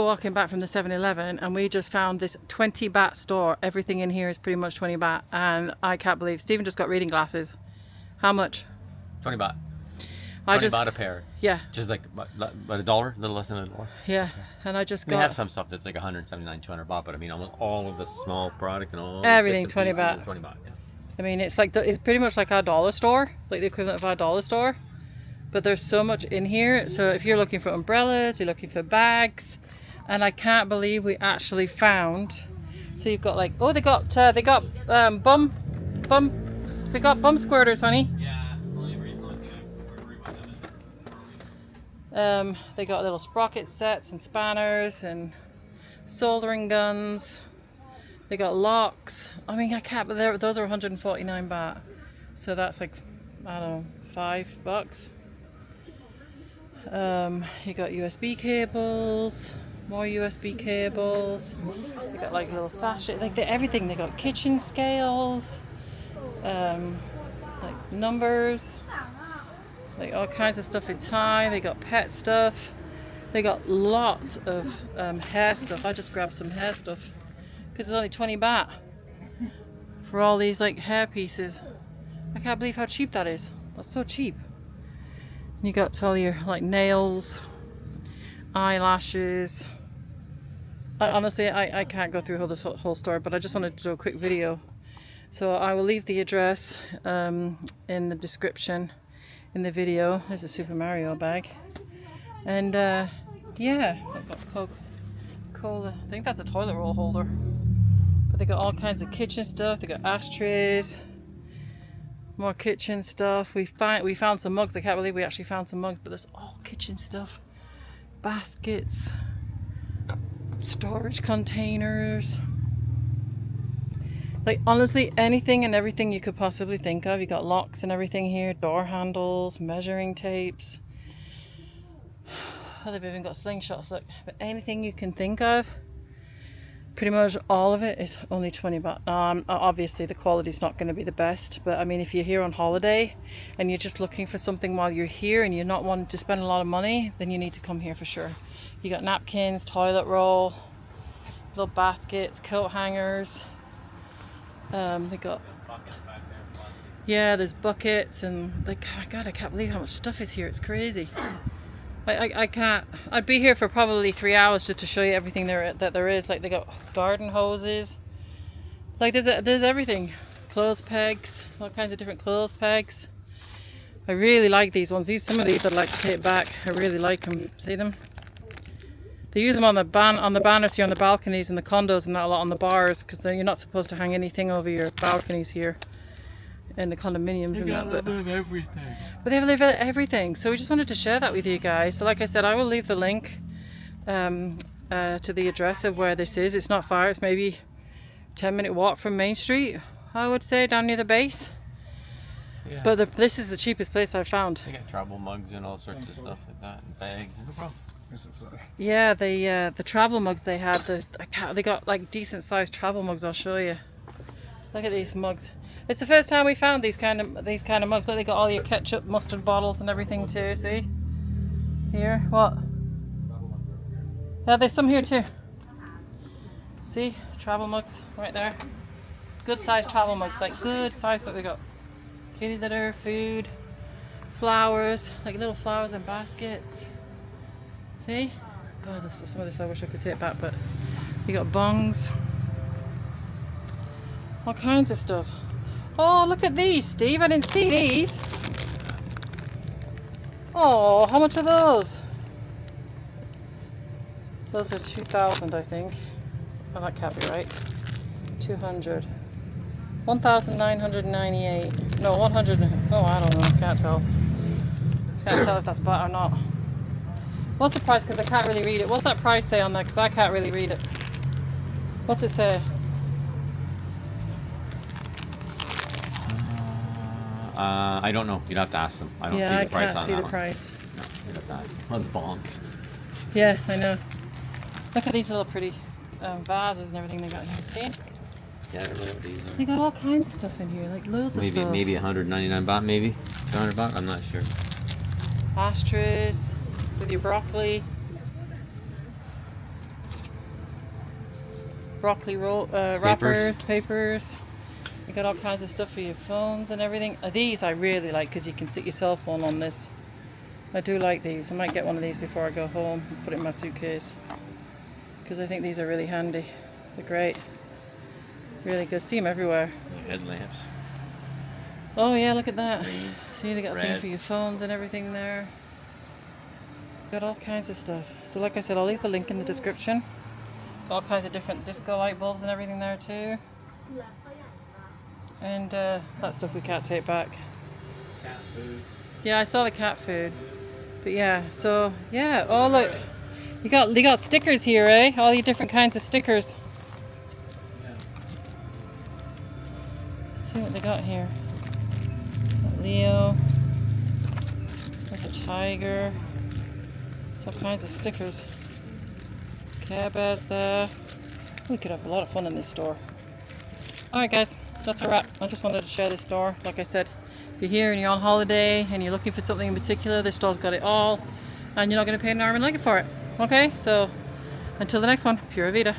walking back from the 7-Eleven and we just found this 20 baht store. Everything in here is pretty much 20 baht, and I can't believe Stephen just got reading glasses. How much? 20 baht. 20 baht a pair. Yeah. Just like about a dollar, a little less than a dollar. Yeah, and I just got... We have some stuff that's like 179, 200 baht, but I mean almost all of the small product and all everything 20 baht. 20 baht, yeah. I mean, it's like it's pretty much like our dollar store, like the equivalent of our dollar store. But there's so much in here. So if you're looking for umbrellas, you're looking for bags, and I can't believe we actually found. So you've got like, oh, they got bum squirters, honey. Yeah. They got little sprocket sets and spanners and soldering guns. They got locks. I mean, I can't, but those are 149 baht. So that's like, I don't know, $5. You got USB cables, more USB cables. They got like little sachet, like everything. They got kitchen scales, like numbers. Like all kinds of stuff in Thai. They got pet stuff. They got lots of hair stuff. I just grabbed some hair stuff because it's only 20 baht for all these like hair pieces. I can't believe how cheap that is. That's so cheap. You got all your like nails, eyelashes. Honestly, I can't go through the whole store, but I just wanted to do a quick video. So I will leave the address in the description. In the video. There's a Super Mario bag, and yeah, I've got Coca-Cola. I think that's a toilet roll holder. But they got all kinds of kitchen stuff. They got ashtrays, more kitchen stuff. We found some mugs. I can't believe we actually found some mugs, but there's all kitchen stuff, baskets, storage containers. Like honestly, anything and everything you could possibly think of. You got locks and everything here, door handles, measuring tapes. Oh, they've even got slingshots, look. But anything you can think of, pretty much all of it is only 20 baht. Obviously the quality's not going to be the best, but I mean, if you're here on holiday and you're just looking for something while you're here and you're not wanting to spend a lot of money, then you need to come here for sure. You got napkins, toilet roll, little baskets, coat hangers. They got, yeah, there's buckets and like, God, I can't believe how much stuff is here. It's crazy. I can't. I'd be here for probably 3 hours just to show you everything that there is. Like they got garden hoses. Like there's everything. Clothes pegs, all kinds of different clothes pegs. I really like these ones. Some of these I'd like to take back. I really like them. See them? They use them on the banners here on the balconies in the condos and not a lot on the bars, because you're not supposed to hang anything over your balconies here in the condominiums and that. But everything. But they have everything. So we just wanted to share that with you guys. So like I said, I will leave the link to the address of where this is. It's not far. It's maybe 10-minute walk from Main Street, I would say, down near the base. Yeah. But this is the cheapest place I've found. They got travel mugs and all sorts of stuff like that, and bags. No problem. Yeah, the travel mugs they had. They got like decent sized travel mugs. I'll show you. Look at these mugs. It's the first time we found these kind of mugs. Like they got all your ketchup, mustard bottles, and everything too. See here, what? Yeah, there's some here too. See, travel mugs right there. Good sized travel mugs, like good size. But they got kitty litter, food, flowers, like little flowers in baskets. See? God, some of this I wish I could take back, but you got bongs. All kinds of stuff. Oh, look at these, Steve. I didn't see these. Oh, how much are those? Those are 2,000, I think. Oh, that can't be right. 200. 1,998. No, 100. Oh, I don't know. Can't tell. Can't tell if that's baht or not. What's the price? Because I can't really read it. What's that price say on there? Because I can't really read it. What's it say? I don't know. You'd have to ask them. I don't see the price on that one. Yeah, I can't see the price. No, you'd have to ask them. On the bongs. Yeah, I know. Look at these little pretty vases and everything they got here. See? Yeah, I don't know what these are. They got all kinds of stuff in here, like loads of stuff. Maybe 199 baht, maybe 200 baht. I'm not sure. Ashtrays with your broccoli. broccoli wrappers, papers. You got all kinds of stuff for your phones and everything. These I really like because you can sit your cell phone on this. I do like these. I might get one of these before I go home and put it in my suitcase because I think these are really handy. They're great. Really good. See them everywhere. Headlamps. Oh yeah, look at that. Green, See, they got a red. thing for your phones and everything there. Got all kinds of stuff. So like I said, I'll leave the link in the description. All kinds of different disco light bulbs and everything there too. And that stuff we can't take back. Cat food. Yeah, I saw the cat food. But yeah, so yeah, oh look. You got stickers here, eh? All your different kinds of stickers. Yeah. Let's see what they got here. Got Leo. There's a tiger. All kinds of stickers. Cabas there. We could have a lot of fun in this store. Alright guys, that's a wrap. I just wanted to share this store. Like I said, if you're here and you're on holiday and you're looking for something in particular, this store's got it all. And you're not going to pay an arm and a leg for it. Okay, so until the next one, Pura Vida.